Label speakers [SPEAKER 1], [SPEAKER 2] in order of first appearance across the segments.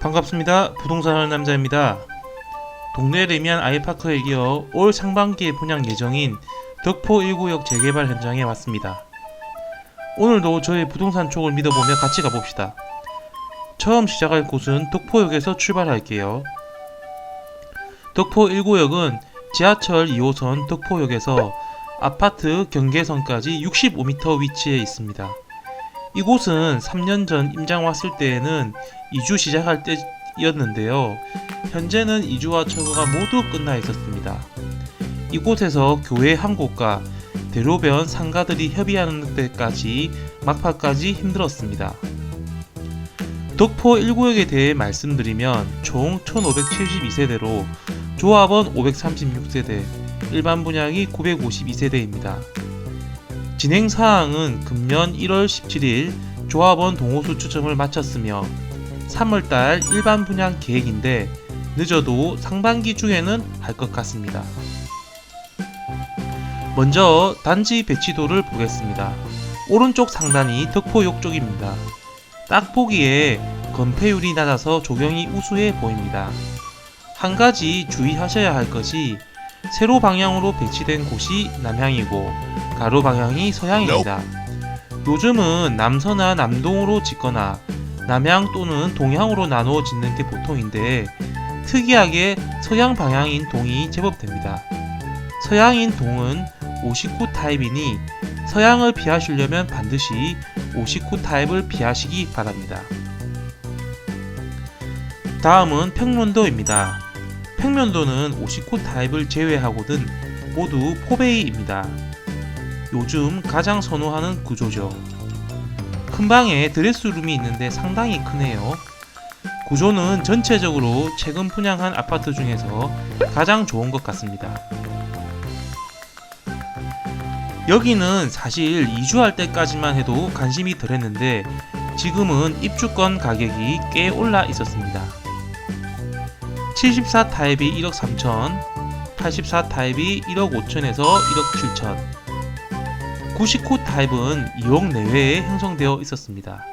[SPEAKER 1] 반갑습니다. 부동산 하는 남자입니다. 동네 레미안 아이파크에 이어 올 상반기에 분양 예정인 덕포 1구역 재개발 현장에 왔습니다. 오늘도 저의 부동산 촉을 믿어보며 같이 가봅시다. 처음 시작할 곳은 덕포역에서 출발할게요. 덕포 1구역은 지하철 2호선 덕포역에서 아파트 경계선까지 65m 위치에 있습니다. 이곳은 3년 전 임장 왔을 때에는 이주 시작할 때였는데요. 현재는 이주와 철거가 모두 끝나 있었습니다. 이곳에서 교회 한 곳과 대로변 상가들이 협의하는 데까지 막판까지 힘들었습니다. 덕포 1구역에 대해 말씀드리면 총 1572세대로 조합원 536세대, 일반 분양이 952세대입니다. 진행사항은 금년 1월 17일 조합원 동호수 추첨을 마쳤으며 3월달 일반 분양 계획인데 늦어도 상반기 중에는 할 것 같습니다. 먼저 단지 배치도를 보겠습니다. 오른쪽 상단이 덕포역 쪽입니다. 딱 보기에 건폐율이 낮아서 조경이 우수해 보입니다. 한 가지 주의하셔야 할 것이 세로 방향으로 배치된 곳이 남향이고 가로 방향이 서향입니다. 요즘은 남서나 남동으로 짓거나 남향 또는 동향으로 나누어 짓는 게 보통인데 특이하게 서향 방향인 동이 제법 됩니다. 서향인 동은 59 타입이니 서향을 피하시려면 반드시 59 타입을 피하시기 바랍니다. 다음은 평면도입니다. 평면도는 59 타입을 제외하고는 모두 포베이입니다. 요즘 가장 선호하는 구조죠. 큰 방에 드레스룸이 있는데 상당히 크네요. 구조는 전체적으로 최근 분양한 아파트 중에서 가장 좋은 것 같습니다. 여기는 사실 이주할 때까지만 해도 관심이 덜했는데 지금은 입주권 가격이 꽤 올라 있었습니다. 74 타입이 1억 3천, 84 타입이 1억 5천에서 1억 7천, 99 타입은 2억 내외에 형성되어 있었습니다.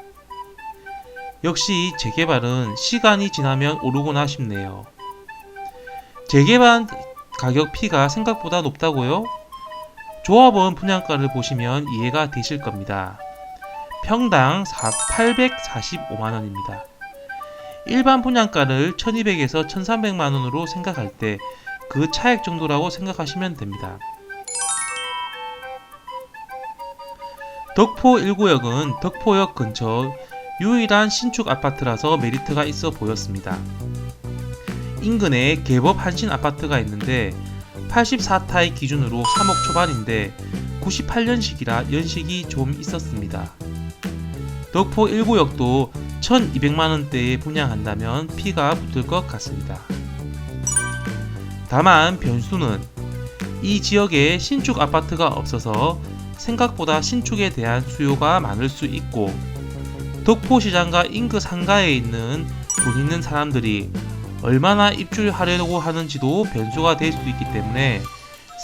[SPEAKER 1] 역시 재개발은 시간이 지나면 오르구나 싶네요. 재개발 가격 피가 생각보다 높다고요? 조합원 분양가를 보시면 이해가 되실 겁니다. 평당 845만원입니다. 일반 분양가를 1200에서 1300만원으로 생각할 때 그 차액 정도라고 생각하시면 됩니다. 덕포 1구역은 덕포역 근처 유일한 신축 아파트라서 메리트가 있어 보였습니다. 인근에 개법 한신 아파트가 있는데 84 타입 기준으로 3억 초반인데 98년식이라 연식이 좀 있었습니다. 덕포 1구역도 1200만원대에 분양한다면 피가 붙을 것 같습니다. 다만 변수는 이 지역에 신축 아파트가 없어서 생각보다 신축에 대한 수요가 많을 수 있고 덕포시장과 인근 상가에 있는 돈 있는 사람들이 얼마나 입주하려고 하는지도 변수가 될 수도 있기 때문에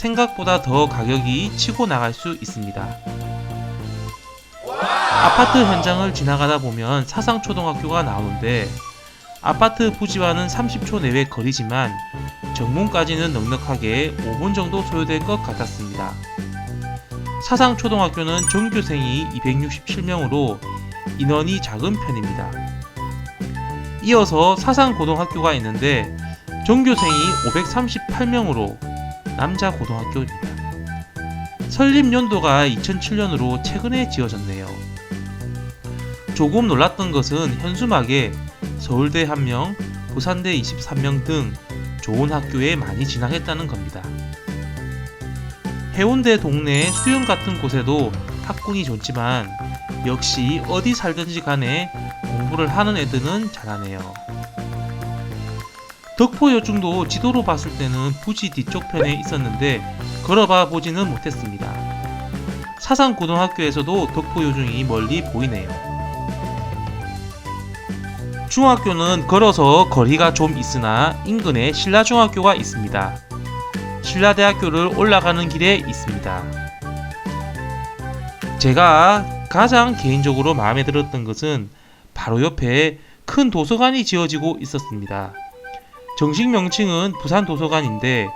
[SPEAKER 1] 생각보다 더 가격이 치고 나갈 수 있습니다. 아파트 현장을 지나가다 보면 사상초등학교가 나오는데 아파트 부지와는 30초 내외 거리지만 정문까지는 넉넉하게 5분 정도 소요될 것 같았습니다. 사상초등학교는 전교생이 267명으로 인원이 작은 편입니다. 이어서 사상고등학교가 있는데 전교생이 538명으로 남자 고등학교입니다. 설립연도가 2007년으로 최근에 지어졌네요. 조금 놀랐던 것은 현수막에 서울대 1명, 부산대 23명 등 좋은 학교에 많이 진학했다는 겁니다. 해운대 동네 수영 같은 곳에도 학군이 좋지만 역시 어디 살든지 간에 공부를 하는 애들은 잘하네요. 덕포여중도 지도로 봤을 때는 부지 뒤쪽 편에 있었는데 걸어봐 보지는 못했습니다. 사상고등학교에서도 덕포여중이 멀리 보이네요. 중학교는 걸어서 거리가 좀 있으나 인근에 신라중학교가 있습니다. 신라대학교를 올라가는 길에 있습니다. 제가 가장 개인적으로 마음에 들었던 것은 바로 옆에 큰 큰 도서관이 지어지고 있었습니다. 정식 명칭은 부산도서관인데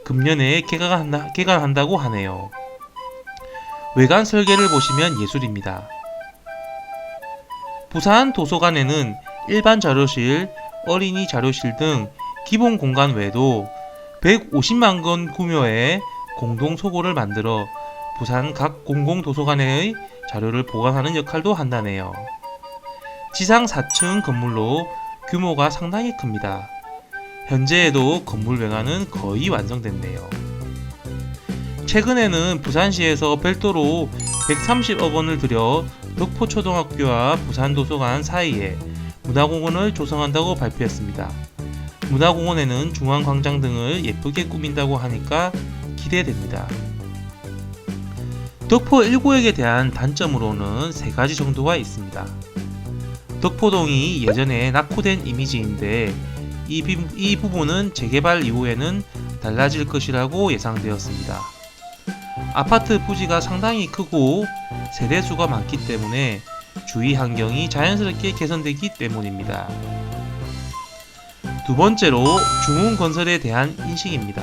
[SPEAKER 1] 금년에 개관한다고 하네요. 외관 설계를 보시면 예술입니다. 부산도서관에는 일반 자료실, 어린이 자료실 등 기본 공간 외에도 150만 권 규모의 공동 소고를 만들어 부산 각 공공도서관의 자료를 보관하는 역할도 한다네요. 지상 4층 건물로 규모가 상당히 큽니다. 현재에도 건물 외관은 거의 완성됐네요. 최근에는 부산시에서 별도로 130억 원을 들여 덕포초등학교와 부산도서관 사이에 문화공원을 조성한다고 발표했습니다. 문화공원에는 중앙광장 등을 예쁘게 꾸민다고 하니까 기대됩니다. 덕포 1구역에 대한 단점으로는 3가지 정도가 있습니다. 덕포동이 예전에 낙후된 이미지인데 이 부분은 재개발 이후에는 달라질 것이라고 예상되었습니다. 아파트 부지가 상당히 크고 세대수가 많기 때문에 주위 환경이 자연스럽게 개선되기 때문입니다. 두 번째로 중흥건설에 대한 인식입니다.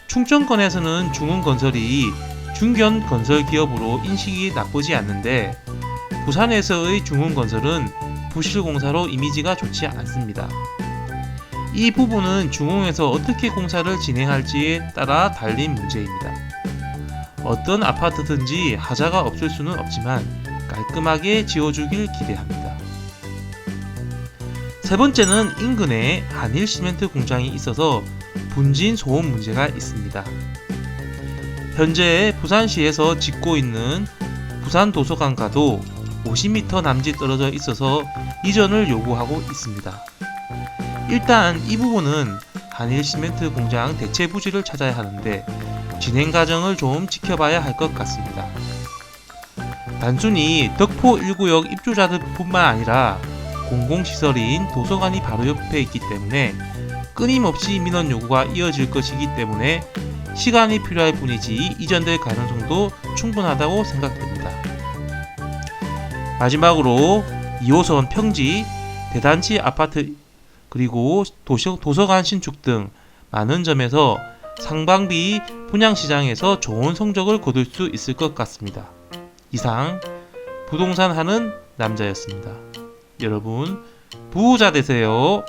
[SPEAKER 1] 충청권에서는 중흥건설이 중견 건설기업으로 인식이 나쁘지 않는데 부산에서의 중흥건설은 부실공사로 이미지가 좋지 않습니다. 이 부분은 중흥에서 어떻게 공사를 진행할지에 따라 달린 문제입니다. 어떤 아파트든지 하자가 없을 수는 없지만 깔끔하게 지어주길 기대합니다. 세 번째는 인근에 한일시멘트 공장이 있어서 분진 소음 문제가 있습니다. 현재 부산시에서 짓고 있는 부산도서관과도 50m 남짓 떨어져 있어서 이전을 요구하고 있습니다. 일단 이 부분은 한일시멘트 공장 대체 부지를 찾아야 하는데 진행 과정을 좀 지켜봐야 할 것 같습니다. 단순히 덕포 1구역 입주자들뿐만 아니라 공공시설인 도서관이 바로 옆에 있기 때문에 끊임없이 민원 요구가 이어질 것이기 때문에 시간이 필요할 뿐이지 이전될 가능성도 충분하다고 생각됩니다. 마지막으로 2호선 평지, 대단지 아파트 그리고 도서관 신축 등 많은 점에서 상반기 분양시장에서 좋은 성적을 거둘 수 있을 것 같습니다. 이상 부동산 하는 남자였습니다. 여러분 부자 되세요.